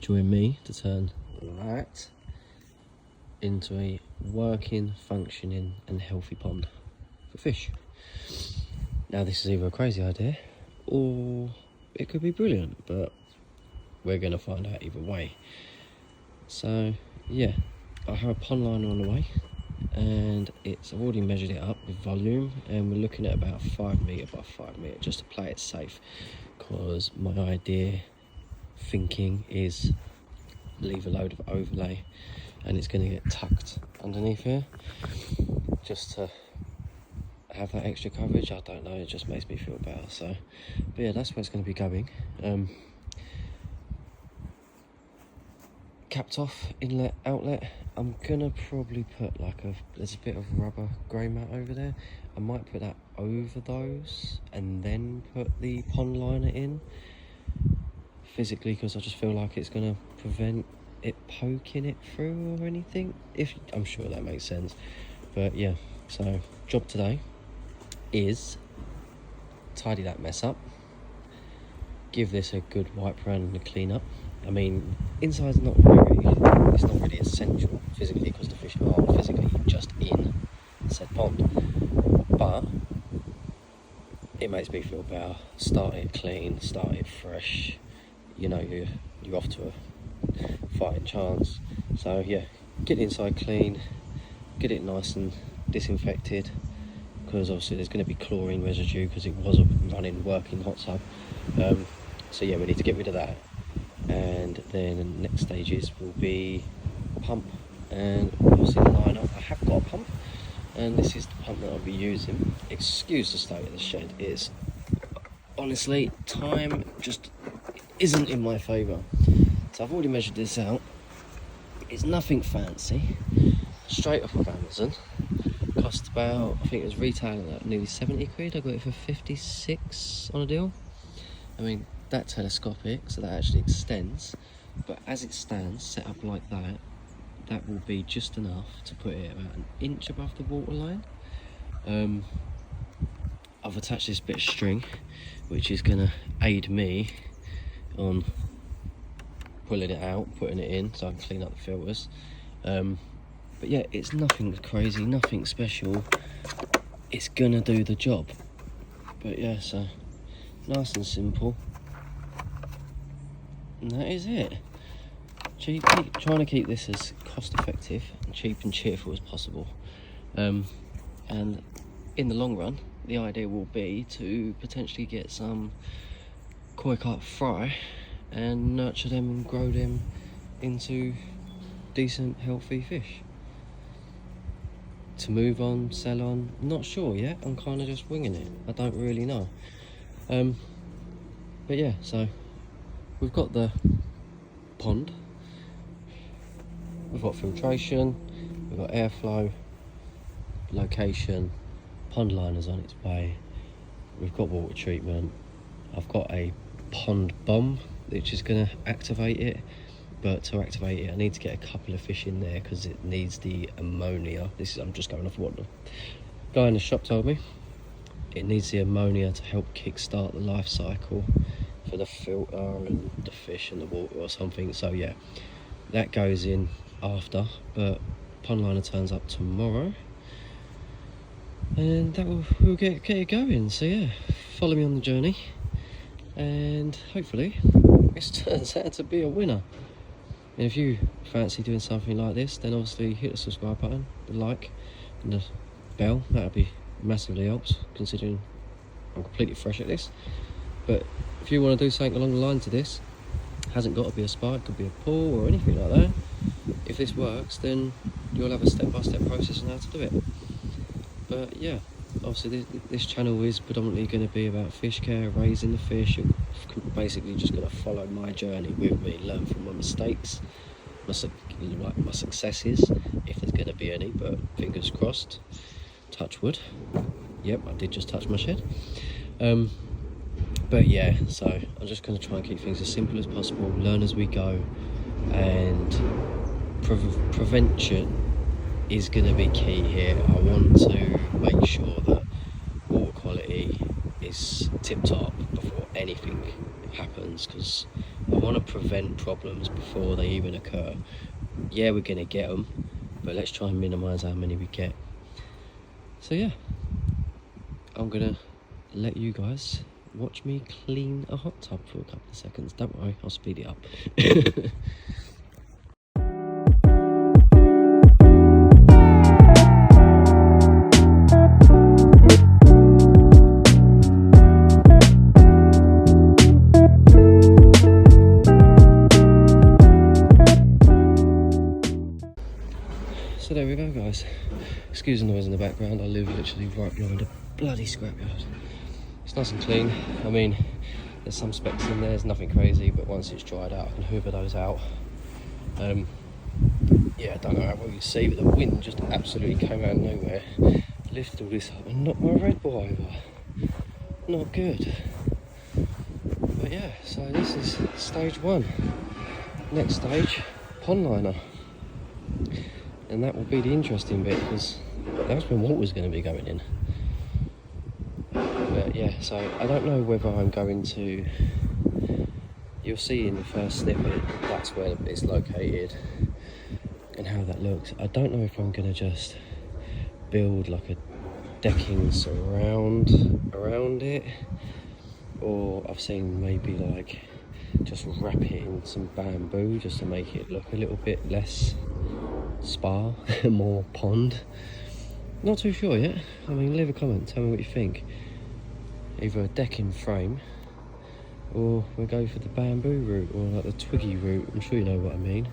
join me to turn that into a working, functioning and healthy pond for fish. Now this is either a crazy idea or it could be brilliant, but we're going to find out either way. So yeah, I have a pond liner on the way, and I've already measured it up with volume, and we're looking at about 5 metre by 5 metre just to play it safe, because my thinking is leave a load of overlay and it's going to get tucked underneath here just to have that extra coverage. I don't know, it just makes me feel better. So but yeah, that's where it's going to be going. Capped off inlet outlet, I'm gonna probably put there's a bit of rubber grey mat over there. I might put that over those and then put the pond liner in physically, because I just feel like it's gonna prevent it poking it through or anything, I'm sure that makes sense. But yeah, so job today is tidy that mess up, give this a good wipe around and a clean up. I mean, inside's it's not really essential physically, because the fish are physically just in said pond, but it makes me feel better. Start it clean, start it fresh, you know, you're off to a fighting chance. So yeah, get the inside clean, get it nice and disinfected, because obviously there's going to be chlorine residue because it was a running working hot tub. So yeah, we need to get rid of that, and then the next stages will be pump and obviously the liner. I have got a pump, and this is the pump that I'll be using. Excuse the state of the shed, it's honestly, time just isn't in my favour. So I've already measured this out. It's nothing fancy, straight off of Amazon. Cost about, I think it was retailing at nearly 70 quid. I got it for 56 on a deal. I mean, that's telescopic, so that actually extends, but as it stands set up like that, that will be just enough to put it about an inch above the water line. I've attached this bit of string which is going to aid me on pulling it out, putting it in, so I can clean up the filters. But yeah, it's nothing crazy, nothing special, it's gonna do the job. But yeah, so nice and simple, and that is it. Trying to keep this as cost effective and cheap and cheerful as possible, and in the long run the idea will be to potentially get some koi carp fry and nurture them and grow them into decent healthy fish to move on, sell on. I'm not sure yet, I'm kind of just winging it, I don't really know. But yeah, so we've got the pond, we've got filtration, we've got airflow, location, pond liners on its way, we've got water treatment, I've got a pond bomb which is going to activate it, but to activate it I need to get a couple of fish in there because it needs the ammonia. I'm just going off what the guy in the shop told me. It needs the ammonia to help kickstart the life cycle for the filter and the fish and the water or something. So yeah, that goes in after, but pond liner turns up tomorrow, and that we'll get it going. So yeah, follow me on the journey, and hopefully this turns out to be a winner. And if you fancy doing something like this, then obviously hit the subscribe button, the like and the bell. That would be massively helps, considering I'm completely fresh at this. But if you want to do something along the lines of this, hasn't got to be a spike, could be a pull or anything like that. If this works, then you'll have a step-by-step process on how to do it. But yeah, obviously this channel is predominantly going to be about fish care, raising the fish. You're basically just going to follow my journey with me, learn from my mistakes, my successes, if there's going to be any, but fingers crossed, touch wood. Yep, I did just touch my shed. But yeah, so I'm just going to try and keep things as simple as possible, learn as we go, and prevention is going to be key here. I want to make sure that water quality is tip top before anything happens, because I want to prevent problems before they even occur. Yeah, we're going to get them, but let's try and minimise how many we get. So yeah, I'm going to let you guys watch me clean a hot tub for a couple of seconds. Don't worry, I'll speed it up. So there we go, guys. Excuse the noise in the background. I live literally right behind a bloody scrapyard. It's nice and clean. I mean, there's some specks in there, there's nothing crazy, but once it's dried out, I can hoover those out. Yeah, I don't know how well you see, but the wind just absolutely came out of nowhere, lifted all this up and knocked my Red Bull over. Not good. But yeah, so this is stage 1. Next stage, pond liner. And that will be the interesting bit, because that's when water's going to be going in. But yeah, so I don't know whether I'm going to... You'll see in the first snippet, that's where it's located and how that looks. I don't know if I'm going to just build like a decking surround around it, or I've seen maybe like just wrap it in some bamboo just to make it look a little bit less spa, more pond. Not too sure yet. I mean, leave a comment, tell me what you think. Either a decking frame, or we'll go for the bamboo route, or like the twiggy route. I'm sure you know what I mean.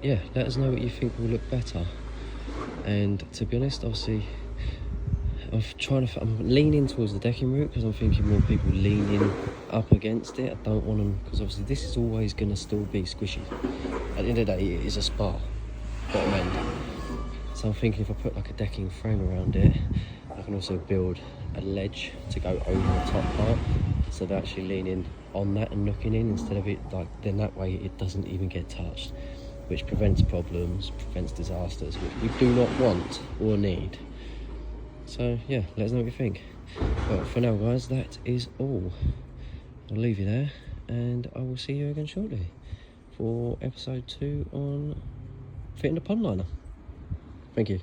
Yeah, let us know what you think will look better. And to be honest, obviously I'm leaning towards the decking route, because I'm thinking more people leaning up against it. I don't want them, because obviously this is always going to still be squishy. At the end of the day, it is a spa, bottom end. So I'm thinking if I put like a decking frame around it, I can also build a ledge to go over the top part, so they're actually leaning on that and looking in, instead of it like, then that way it doesn't even get touched, which prevents problems, prevents disasters, which we do not want or need. So yeah, let us know what you think. But for now, guys, that is all. I'll leave you there, and I will see you again shortly for episode 2 on fitting the pond liner. Thank you.